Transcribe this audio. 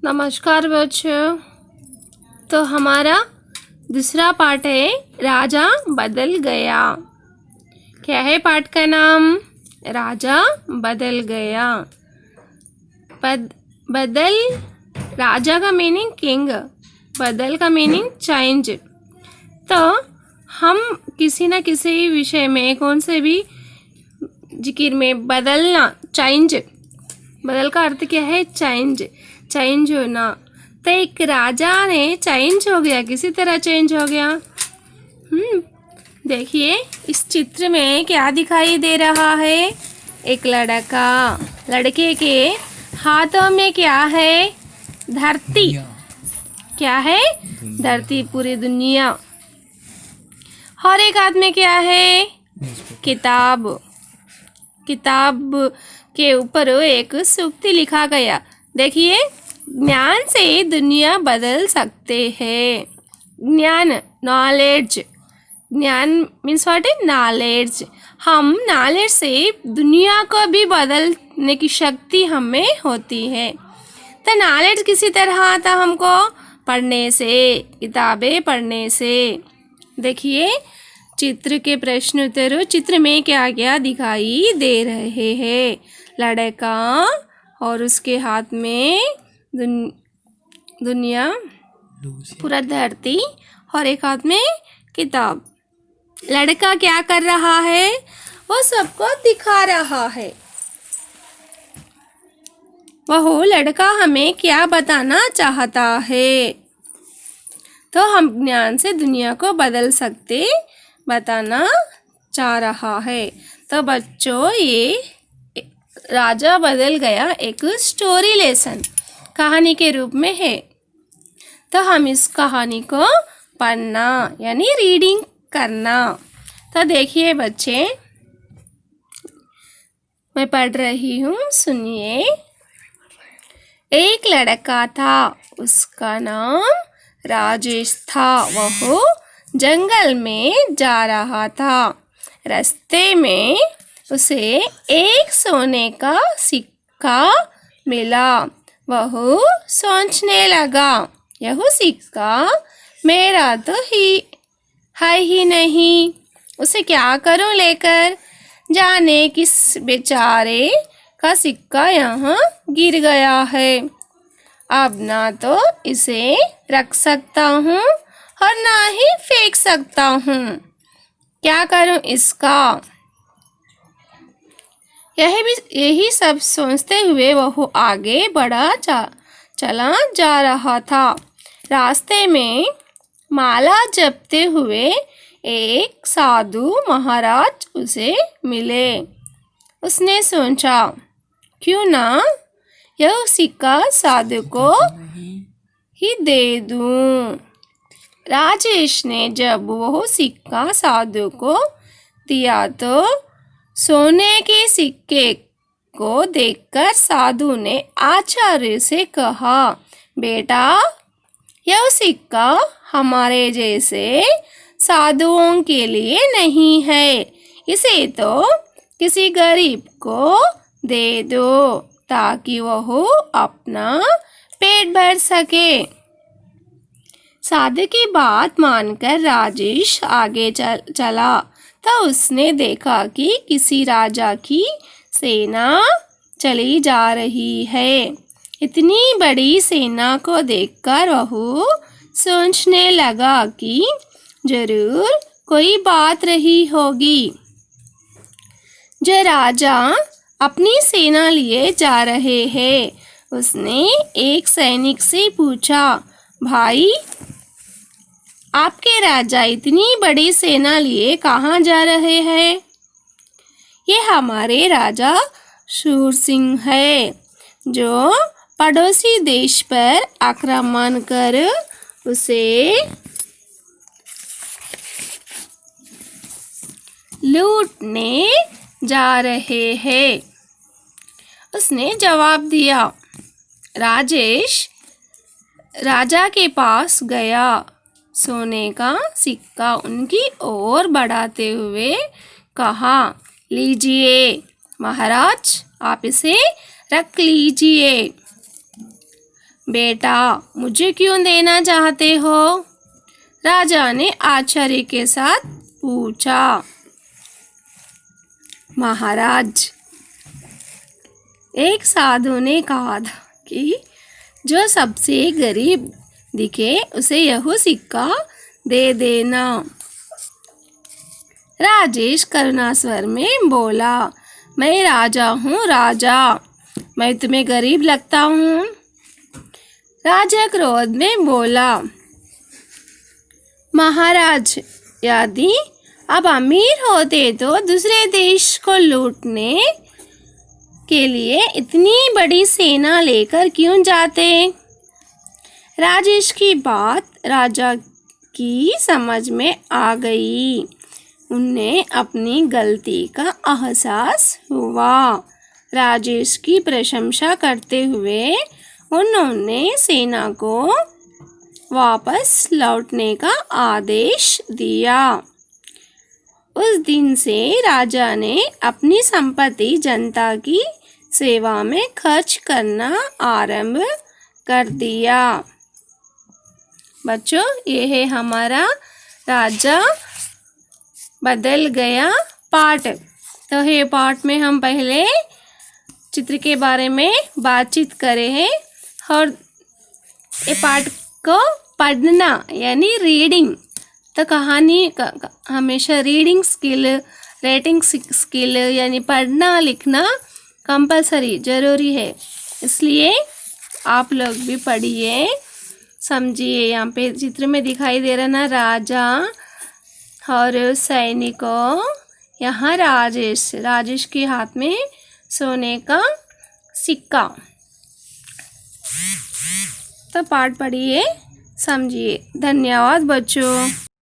नमस्कार बच्चों। तो हमारा दूसरा पाठ है राजा बदल गया। क्या है पाठ का नाम? राजा बदल गया। बदल, राजा का मीनिंग किंग, बदल का मीनिंग चेंज। तो हम किसी न किसी विषय में, कौन से भी जिक्र में बदलना, चेंज, बदल का अर्थ क्या है? चेंज, चेंज होना। तो एक राजा ने चेंज हो गया, किसी तरह चेंज हो गया। देखिए इस चित्र में क्या दिखाई दे रहा है? एक लड़का, लड़के के हाथों में क्या है? धरती। क्या है? धरती, पूरी दुनिया। और एक हाथ में क्या है? किताब। किताब के ऊपर एक सूक्ति लिखा गया। देखिए, ज्ञान से दुनिया बदल सकते हैं। ज्ञान, नॉलेज। ज्ञान मीन्स व्हाट है? नॉलेज। हम नॉलेज से दुनिया को भी बदलने की शक्ति हमें होती है। तो नॉलेज किसी तरह आता हमको? पढ़ने से, किताबें पढ़ने से। देखिए चित्र के प्रश्न उत्तर, चित्र में क्या क्या दिखाई दे रहे हैं? लड़का और उसके हाथ में दुनिया, पूरा धरती, और एक हाथ में किताब। लड़का क्या कर रहा है? वो सबको दिखा रहा है। वह लड़का हमें क्या बताना चाहता है? तो हम ज्ञान से दुनिया को बदल सकते, बताना चाह रहा है। तो बच्चों, ये राजा बदल गया एक स्टोरी लेसन, कहानी के रूप में है। तो हम इस कहानी को पढ़ना यानी रीडिंग करना। तो देखिए बच्चे, मैं पढ़ रही हूँ, सुनिए। एक लड़का था, उसका नाम राजेश था। वह जंगल में जा रहा था। रास्ते में उसे एक सोने का सिक्का मिला। वह सोचने लगा, यह सिक्का मेरा तो है ही नहीं, उसे क्या करूं लेकर? जाने किस बेचारे का सिक्का यहाँ गिर गया है। अब ना तो इसे रख सकता हूँ और ना ही फेंक सकता हूँ। क्या करूं इसका? यही सब सोचते हुए वह आगे चला जा रहा था। रास्ते में माला जपते हुए एक साधु महाराज उसे मिले। उसने सोचा, क्यों ना यह सिक्का साधु को ही दे दूं। राजेश ने जब वह सिक्का साधु को दिया तो सोने के सिक्के को देखकर साधु ने आश्चर्य से कहा, बेटा, यह सिक्का हमारे जैसे साधुओं के लिए नहीं है। इसे तो किसी गरीब को दे दो ताकि वह अपना पेट भर सके। साधु की बात मानकर राजेश आगे चला तो उसने देखा कि किसी राजा की सेना चली जा रही है। इतनी बड़ी सेना को देखकर वह सोचने लगा कि जरूर कोई बात रही होगी। जो राजा अपनी सेना लिए जा रहे हैं। उसने एक सैनिक से पूछा, भाई, आपके राजा इतनी बड़ी सेना लिए कहाँ जा रहे हैं? ये हमारे राजा शूर सिंह है, जो पड़ोसी देश पर आक्रमण कर उसे लूटने जा रहे हैं। उसने जवाब दिया। राजेश राजा के पास गया। सोने का सिक्का उनकी ओर बढ़ाते हुए कहा, लीजिए महाराज, आप इसे रख लीजिए। बेटा मुझे क्यों देना चाहते हो? राजा ने आश्चर्य के साथ पूछा। महाराज, एक साधु ने कहा था कि जो सबसे गरीब दिखे उसे यह सिक्का दे देना। राजेश करुणा स्वर में बोला, मैं राजा हूँ राजा, मैं तुम्हें गरीब लगता हूँ? राजा क्रोध में बोला, महाराज, यदि आप अमीर होते तो दूसरे देश को लूटने के लिए इतनी बड़ी सेना लेकर क्यों जाते? राजेश की बात राजा की समझ में आ गई। उन्हें अपनी गलती का एहसास हुआ। राजेश की प्रशंसा करते हुए उन्होंने सेना को वापस लौटने का आदेश दिया। उस दिन से राजा ने अपनी संपत्ति जनता की सेवा में खर्च करना आरंभ कर दिया। बच्चों, ये है हमारा राजा बदल गया पाठ। तो ये पाठ में हम पहले चित्र के बारे में बातचीत करे हैं और ये पाठ को पढ़ना यानी रीडिंग। तो कहानी हमेशा रीडिंग स्किल, राइटिंग स्किल यानी पढ़ना लिखना कंपलसरी ज़रूरी है। इसलिए आप लोग भी पढ़िए, समझिए। यहाँ पे चित्र में दिखाई दे रहा ना राजा और सैनिकों। यहाँ राजेश के हाथ में सोने का सिक्का। तो पाठ पढ़िए, समझिए। धन्यवाद बच्चों।